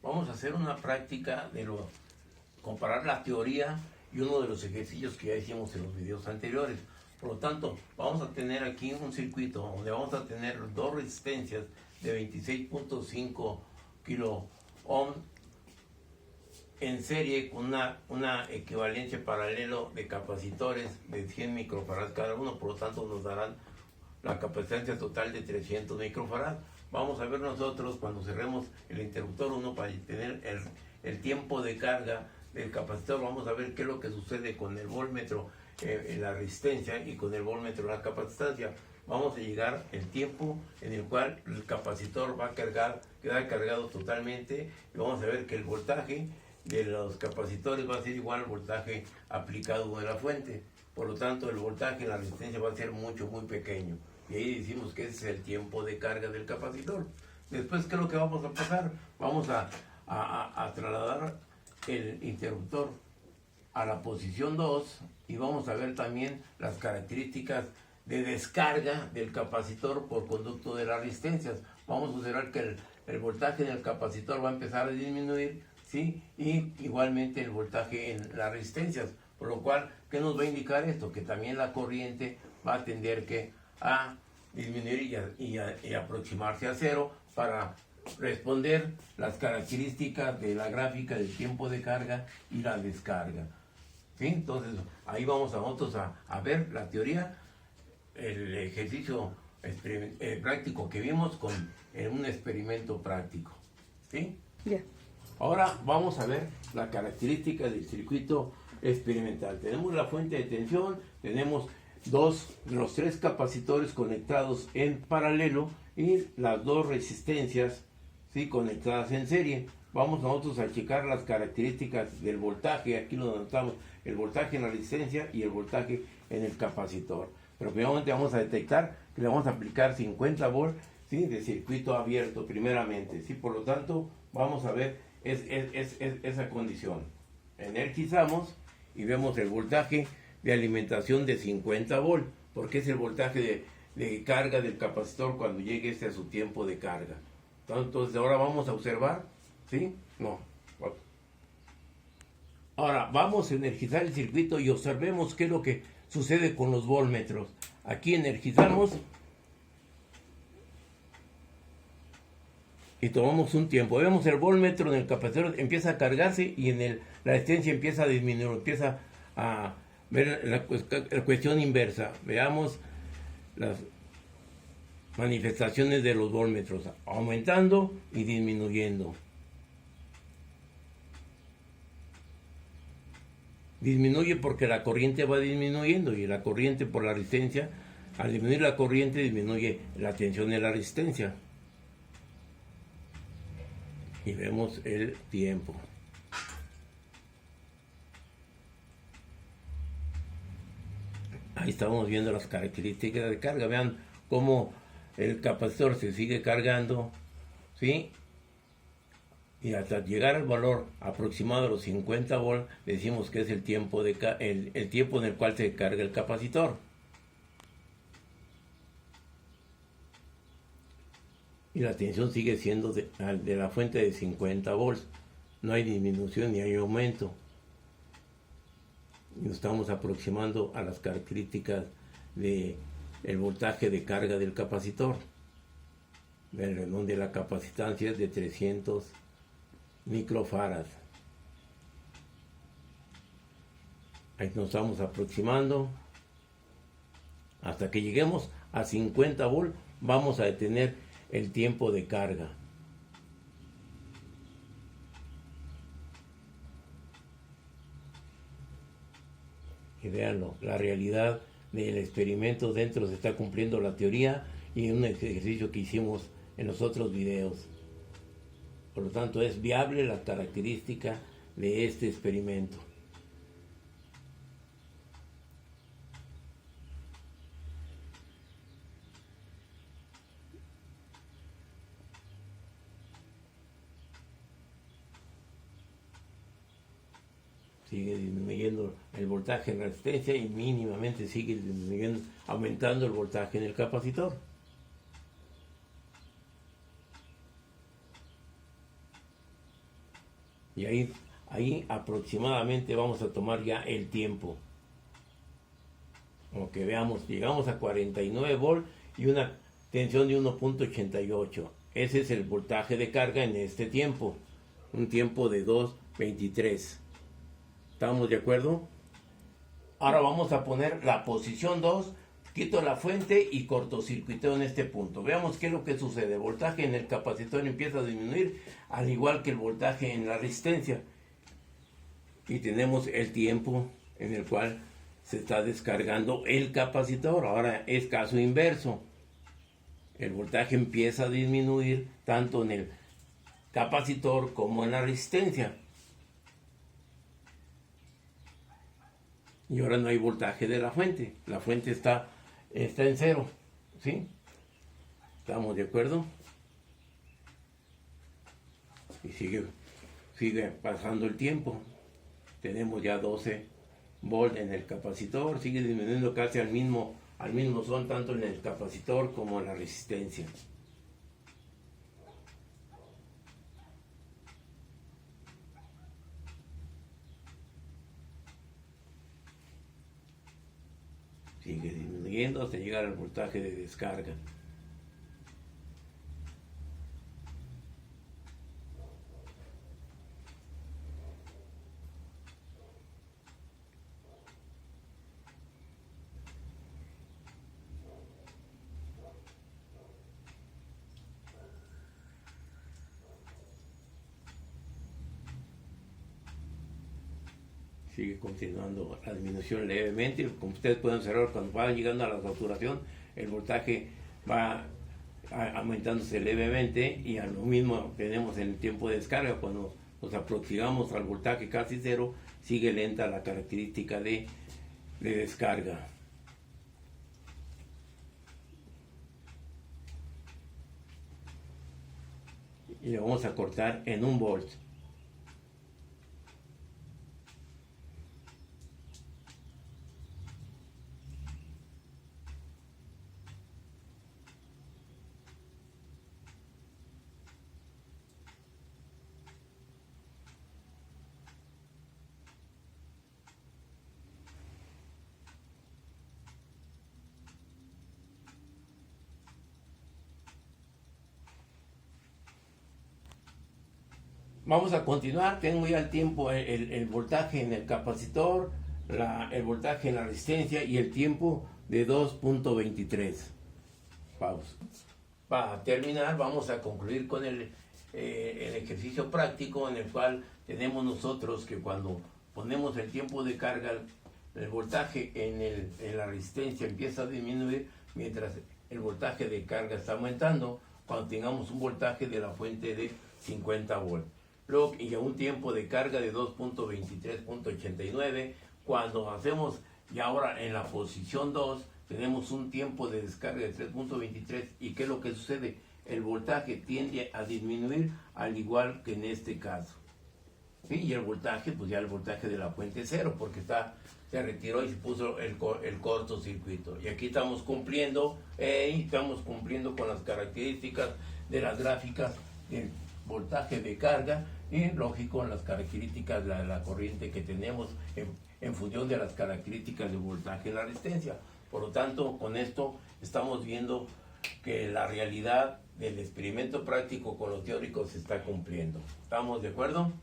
vamos a hacer una práctica de comparar la teoría y uno de los ejercicios que ya hicimos en los videos anteriores. Por lo tanto, vamos a tener aquí un circuito donde vamos a tener dos resistencias de 26.5 kilo ohm en serie con una equivalencia paralelo de capacitores de 100 microfarad cada uno. Por lo tanto, nos darán la capacitancia total de 300 microfarad. Vamos a ver nosotros cuando cerremos el interruptor 1 para tener el tiempo de carga del capacitor. Vamos a ver qué es lo que sucede con el voltmetro en la resistencia y con el voltmetro en la capacitancia. Vamos a llegar el tiempo en el cual el capacitor va a quedar cargado totalmente, y vamos a ver que el voltaje de los capacitores va a ser igual al voltaje aplicado de la fuente. Por lo tanto, el voltaje en la resistencia va a ser muy pequeño. Y ahí decimos que ese es el tiempo de carga del capacitor. Después, ¿qué es lo que vamos a pasar? Vamos a trasladar el interruptor a la posición 2 y vamos a ver también las características de descarga del capacitor por conducto de las resistencias. Vamos a observar que el voltaje en el capacitor va a empezar a disminuir, ¿sí? Y igualmente el voltaje en las resistencias. Por lo cual, ¿qué nos va a indicar esto? Que también la corriente va a tender a disminuir y aproximarse a cero para responder las características de la gráfica del tiempo de carga y la descarga. ¿Sí? Entonces, ahí vamos a nosotros a ver la teoría, el ejercicio práctico que vimos en un experimento práctico. ¿Sí? Yeah. Ahora vamos a ver la característica del circuito experimental. Tenemos la fuente de tensión, tenemos los tres capacitores conectados en paralelo y las dos resistencias, ¿sí?, conectadas en serie. Vamos nosotros a checar las características del voltaje. Aquí lo notamos, el voltaje en la resistencia y el voltaje en el capacitor. Pero primeramente vamos a detectar que le vamos a aplicar 50 volts, ¿sí?, de circuito abierto primeramente, ¿sí? Por lo tanto, vamos a ver esa condición. Energizamos y vemos el voltaje de alimentación de 50 volts, porque es el voltaje de carga del capacitor cuando llegue a su tiempo de carga. Entonces ahora vamos a observar, ¿sí? No. Ahora vamos a energizar el circuito y observemos qué es lo que sucede con los voltmetros. Aquí energizamos y tomamos un tiempo. Vemos el voltmetro en el capacitor empieza a cargarse y la resistencia empieza a disminuir, empieza a ver la cuestión inversa. Veamos las manifestaciones de los voltmetros, aumentando y disminuyendo. Disminuye porque la corriente va disminuyendo y la corriente por la resistencia, al disminuir la corriente disminuye la tensión de la resistencia. Y vemos el tiempo. Ahí estamos viendo las características de carga. Vean cómo el capacitor se sigue cargando, ¿sí? Y hasta llegar al valor aproximado de los 50 volts, decimos que es el tiempo el tiempo en el cual se carga el capacitor. Y la tensión sigue siendo de la fuente de 50 volts. No hay disminución ni hay aumento. Y nos estamos aproximando a las características del voltaje de carga del capacitor. El renglón de la capacitancia es de 300 microfarad. Ahí nos estamos aproximando. Hasta que lleguemos a 50 volts, vamos a detener el tiempo de carga. Y véanlo, la realidad del experimento dentro se está cumpliendo la teoría y un ejercicio que hicimos en los otros videos. Por lo tanto, es viable la característica de este experimento. Sigue disminuyendo el voltaje en la resistencia y mínimamente sigue disminuyendo, aumentando el voltaje en el capacitor. Y ahí aproximadamente vamos a tomar ya el tiempo. Como que veamos, llegamos a 49 volts y una tensión de 1.88. Ese es el voltaje de carga en este tiempo. Un tiempo de 2.23. ¿Estamos de acuerdo? Ahora vamos a poner la posición 2. Quito la fuente y cortocircuiteo en este punto. Veamos qué es lo que sucede. El voltaje en el capacitor empieza a disminuir, al igual que el voltaje en la resistencia. Y tenemos el tiempo en el cual se está descargando el capacitor. Ahora es caso inverso. El voltaje empieza a disminuir tanto en el capacitor como en la resistencia. Y ahora no hay voltaje de la fuente. La fuente está en cero. ¿Sí? ¿Estamos de acuerdo? Y sigue pasando el tiempo. Tenemos ya 12 volts en el capacitor. Sigue disminuyendo casi al mismo son tanto en el capacitor como en la resistencia. Sigue disminuyendo hasta llegar al voltaje de descarga. Sigue continuando la disminución levemente. Como ustedes pueden observar, cuando va llegando a la saturación, el voltaje va aumentándose levemente, y a lo mismo tenemos en el tiempo de descarga. Cuando nos aproximamos al voltaje casi cero, sigue lenta la característica de descarga. Y le vamos a cortar en 1 volt. Vamos a continuar. Tengo ya el tiempo, el voltaje en el capacitor, el voltaje en la resistencia y el tiempo de 2.23. Pausa. Para terminar, vamos a concluir con el ejercicio práctico, en el cual tenemos nosotros que cuando ponemos el tiempo de carga, el voltaje en la resistencia empieza a disminuir mientras el voltaje de carga está aumentando, cuando tengamos un voltaje de la fuente de 50 volts. Luego, y a un tiempo de carga de 2.23.89, cuando hacemos, y ahora en la posición 2, tenemos un tiempo de descarga de 3.23, y ¿qué es lo que sucede? El voltaje tiende a disminuir, al igual que en este caso. ¿Sí? Y el voltaje, pues ya el voltaje de la fuente cero, porque se retiró y se puso el cortocircuito. Y aquí estamos cumpliendo con las características de las gráficas del voltaje de carga, y lógico las características de la corriente que tenemos en función de las características del voltaje en la resistencia. Por lo tanto, con esto estamos viendo que la realidad del experimento práctico con lo teórico se está cumpliendo. ¿Estamos de acuerdo?